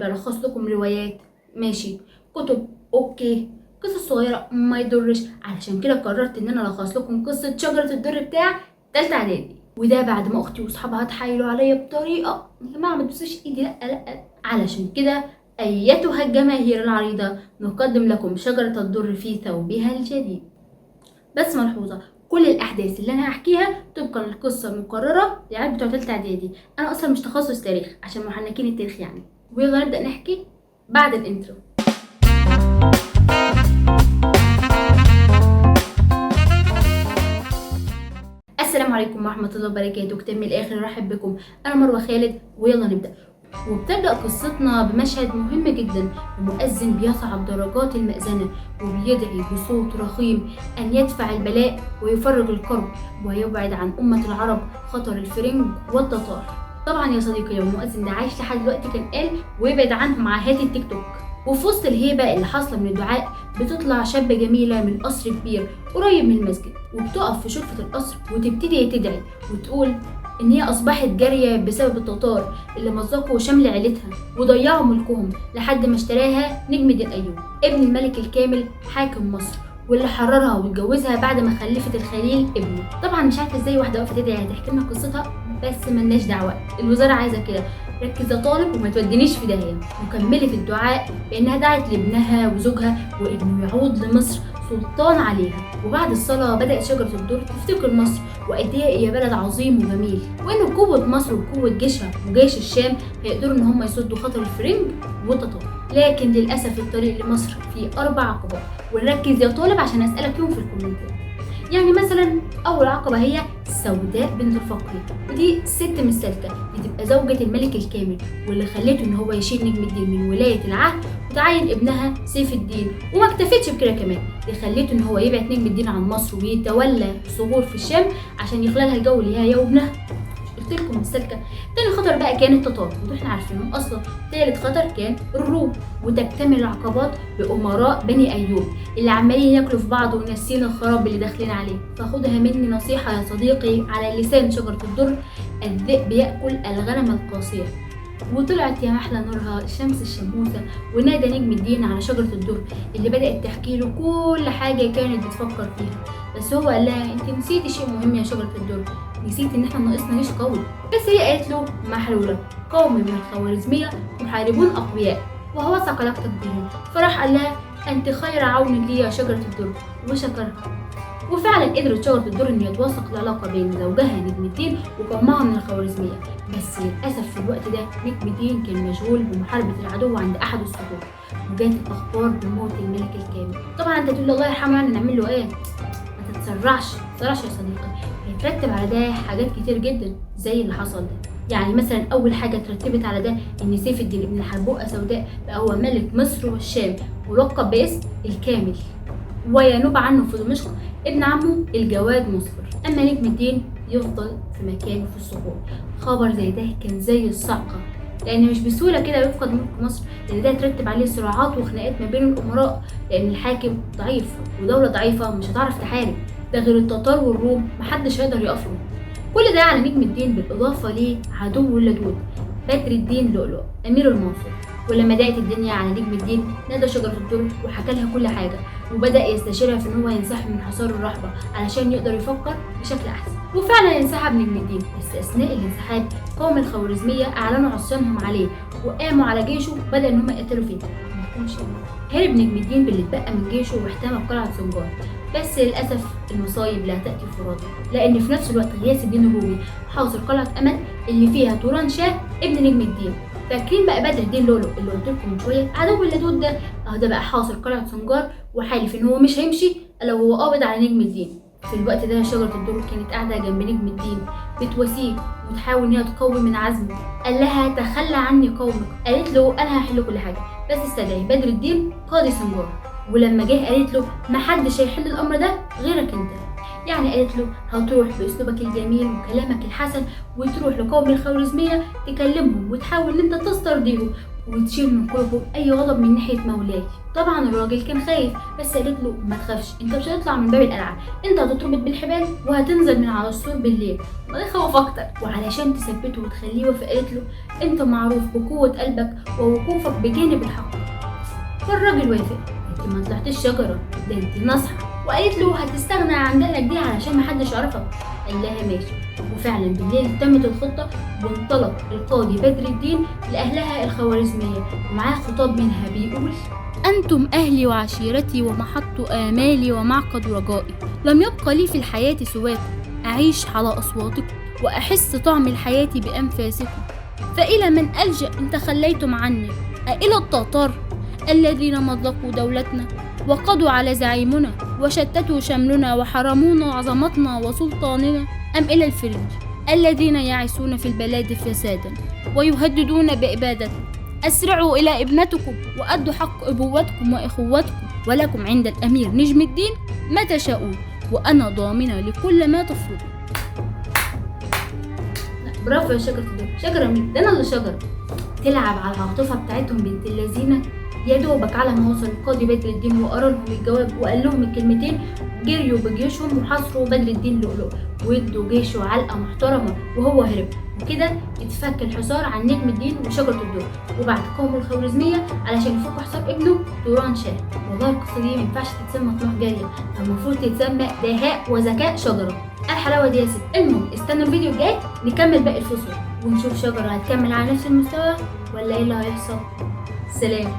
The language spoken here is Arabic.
بلخص لكم روايات ماشي، كتب اوكي، قصص صغيرة ما يضرش. علشان كده قررت ان انا الخص لكم قصة شجرة الدر بتاع تالتة اعدادي، وده بعد ما اختي واصحابها اتحايلوا عليا بطريقة يا جماعة ما تبصوش ايدي، لا لا. علشان كده ايتها الجماهير العريضة نقدم لكم شجرة الدر في ثوبها الجديد. بس ملحوظة، كل الاحداث اللي انا هحكيها طبقا للقصة المقررة للعيال بتوع تالتة اعدادي. انا اصلا مش تخصص تاريخ عشان محنكين التاريخ يعني. ويلا نبدأ نحكي بعد الانترو. السلام عليكم ورحمة الله وبركاته. كتاب من الآخر رحب بكم، أنا مروة خالد ويلا نبدأ. وبتبدأ قصتنا بمشهد مهم جدا، المؤذن بيصعد درجات المأذنة وبيدعي بصوت رخيم أن يدفع البلاء ويفرج الكرب ويبعد عن أمة العرب خطر الفرنج والتتار. طبعا يا صديقي لو المؤذن ده عايش لحد دلوقتي كان قال ويبعد عنهم عاهات التيك توك. وفي وسط الهيبة اللي حاصلة من الدعاء بتطلع شابة جميلة من قصر كبير قريب من المسجد، وبتقف في شرفة القصر وتبتدي تدعي وتقول إن هي أصبحت جارية بسبب التتار اللي مزقوا شمل عيلتها وضيعوا ملكهم لحد ما اشتراها نجم الدين أيوب ابن الملك الكامل حاكم مصر، واللي حررها واتجوزها بعد ما خلفت الخليل ابنه. طبعا مش عارفه ازاي واحده واقفه تدعي هتحكي لنا قصتها، بس ملناش دعوه، الوزاره عايزه كده. ركز يا طالب وما تودينيش في داهيه. وكملت الدعاء بانها دعت لابنها وزوجها وانه يعود لمصر سلطان عليها. وبعد الصلاه بدات شجره الدر تفتكر مصر وقد ايه هي بلد عظيم وجميل، وان قوه مصر وقوه جيشها وجيش الشام هيقدروا ان هم يصدوا خطر الفرنج والتتار. لكن للاسف الطريق لمصر فيه 4 عقبات، ونركز يا طالب عشان اسالك يوم في الكومنتات. يعني مثلا اول عقبه هي سوداء بنت الفقيه، ودي ست مش سالكه، دي تبقى زوجة الملك الكامل واللي خلته ان هو يشيل نجم الدين من ولايه العهد وتعين ابنها سيف الدين. وما اكتفتش بكده كمان، دي خلته ان هو يبعد نجم الدين عن مصر ويتولى الثغور في الشام عشان يخلى لها الجو اللي هي وابنها. قلت لكم السلكه. تاني خطر بقى كان التتار، ودول احنا عارفينهم اصلا. تالت خطر كان الروم، وتكتمل العقبات بامراء بني ايوب اللي عمالين ياكلوا في بعض وناسين الخراب اللي داخلين عليه. فخدها مني نصيحه يا صديقي على لسان شجره الدر، الذئب ياكل الغنم القاسيه. وطلعت يا محلى نورها الشمس الشموسة ونادى نجم الدين على شجرة الدر اللي بدأت تحكي له كل حاجة كانت بتفكر فيها. بس هو قال لها انت نسيتي شيء مهم يا شجرة الدر، نسيت ان احنا ناقصنا جيش قوي. بس هي قالت له محلولة، قوم من الخوارزمية محاربون اقوياء وهوثق علاقتك بهم. فراح قال لها انت خير عون لي يا شجرة الدر وشكرها. وفعلا قدرت شجرة الدر ان يتوثق العلاقة بين زوجها نجم الدين وقومها من الخوارزمية. بس للأسف في الوقت ده نجم الدين كان مشغول بمحاربة العدو عند أحد الصخور، وجات الأخبار بموت الملك الكامل. طبعا انت تقول الله يرحمه يعني نعمل له ايه؟ ما تتسرعش يا صديقي، هيترتب على ده حاجات كتير جدا زي اللي حصل ده. يعني مثلا اول حاجه ترتبت على ده ان سيف الدين ابن حربوقه سوداء بقى هو ملك مصر والشام ولقب باسم الكامل، وينوب عنه في دمشق ابن عمه الجواد مصفر. اما نجم الدين يفضل في مكانه في الصخور. خبر زي ده كان زي الصعقه، لان مش بسهوله كده يفقد ملك مصر، لان ده ترتب عليه صراعات وخناقات ما بين الامراء، لان الحاكم ضعيف ودوله ضعيفه مش هتعرف تحارب، ده غير التتار والروم محدش هيقدر يقف له. كل ده على نجم الدين بالاضافه ليه عدو اللدود بدر الدين لؤلؤ امير المنصور. ولما ضاقت الدنيا على نجم الدين نادى شجره الدر وحكى لها كل حاجه، وبدا يستشيرها في ان هو ينسحب من حصار الرحبه علشان يقدر يفكر بشكل احسن. وفعلا انسحب نجم الدين، بس اثناء الانسحاب قوم الخوارزميه اعلنوا عصيانهم عليه وقاموا على جيشه وبدا ان هم يقتلوا فيه. هرب نجم الدين باللي اتبقى من جيشه واحتمى بقلعه سنجار. بس للاسف المصايب لا تاتي فرادى، لان في نفس الوقت غياث الدين الرومي حاصر قلعه امل اللي فيها توران شاه ابن نجم الدين. فاكرين بقى بدر الدين لؤلؤ اللي قلت لكم من شويه عدو اللدود ده، ده بقى حاصر قلعه سنجار وحالف ان هو مش هيمشي الا وهو قابض على نجم الدين. في الوقت ده شجره الدر كانت قاعده جنب نجم الدين بتواسيه وتحاول ان هي تقوي من عزمه. قال لها تخلى عني قومك، قالت له انا هحل كل حاجه بس استدعي بدر الدين قاضي سنجار. ولما جه قالت له محدش هيحل الامر ده غيرك انت. يعني قالت له هتروح باسلوبك الجميل وكلامك الحسن وتروح لقوم الخوارزميه تكلمهم وتحاول ان انت تسترضيهم وتشيل من قلبه اي غضب من ناحيه مولاي. طبعا الراجل كان خايف، بس قالت له ما تخافش، انت مش هتطلع من باب القلعه، انت هتتربط بالحبال وهتنزل من على السور بالليل. وده خوف اكتر، وعلشان تثبته وتخليه يوافق قالت له انت معروف بقوه قلبك ووقوفك بجانب الحق. فالراجل وافق. انت ما طلعتش شجره، ده انت ناصحه. وقالت له هتستغنى عن دقنك دي علشان محدش يعرفك. قال لها ماشي. وفعلا بالليل تمت الخطه، وانطلق القاضي بدر الدين لاهلها الخوارزميه ومعاه خطاب منها بيقول: أنتم أهلي وعشيرتي ومحط آمالي ومعقد رجائي، لم يبق لي في الحياة سواكم، أعيش على أصواتكم وأحس طعم الحياة بأنفاسكم. فإلى من ألجأ إن تخليتم عني؟ أإلى التتار الذين مضقوا دولتنا وقضوا على زعيمنا وشتتوا شملنا وحرمونا عظمتنا وسلطاننا، أم إلى الفرنج الذين يعيشون في البلاد فسادا ويهددون بإبادتنا؟ أسرعوا إلى ابنتكم وأدوا حق أبوتكم وإخوتكم، ولكم عند الأمير نجم الدين ما تشاءون، وأنا ضامنة لكل ما تفرضون. برافو يا شجرة الدر. شجرة مين؟ ده أنا اللي شجرة. تلعب على العاطفة بتاعتهم بنت اللذينة. يا دوبك على ما وصل القاضي بدر الدين وقرا لهم الجواب وقال لهم الكلمتين، جريوا بجيشهم وحاصروا بدر الدين لؤلؤ وادوا جيشه علقة محترمة وهو هرب. وكده اتفك الحصار عن نجم الدين وشجرة الدر، وبعد قوموا الخوارزمية علشان يفكوا حساب ابنه توران شاه. والله القصة دي مينفعش تتسمى طموح جارية، المفروض تتسمى دهاء وذكاء شجرة. الحلاوة دي يا ست. المهم استنوا الفيديو الجاي نكمل باقي الفصول ونشوف شجرة هتكمل على نفس المستوى ولا ايه اللي هيحصل. سلام.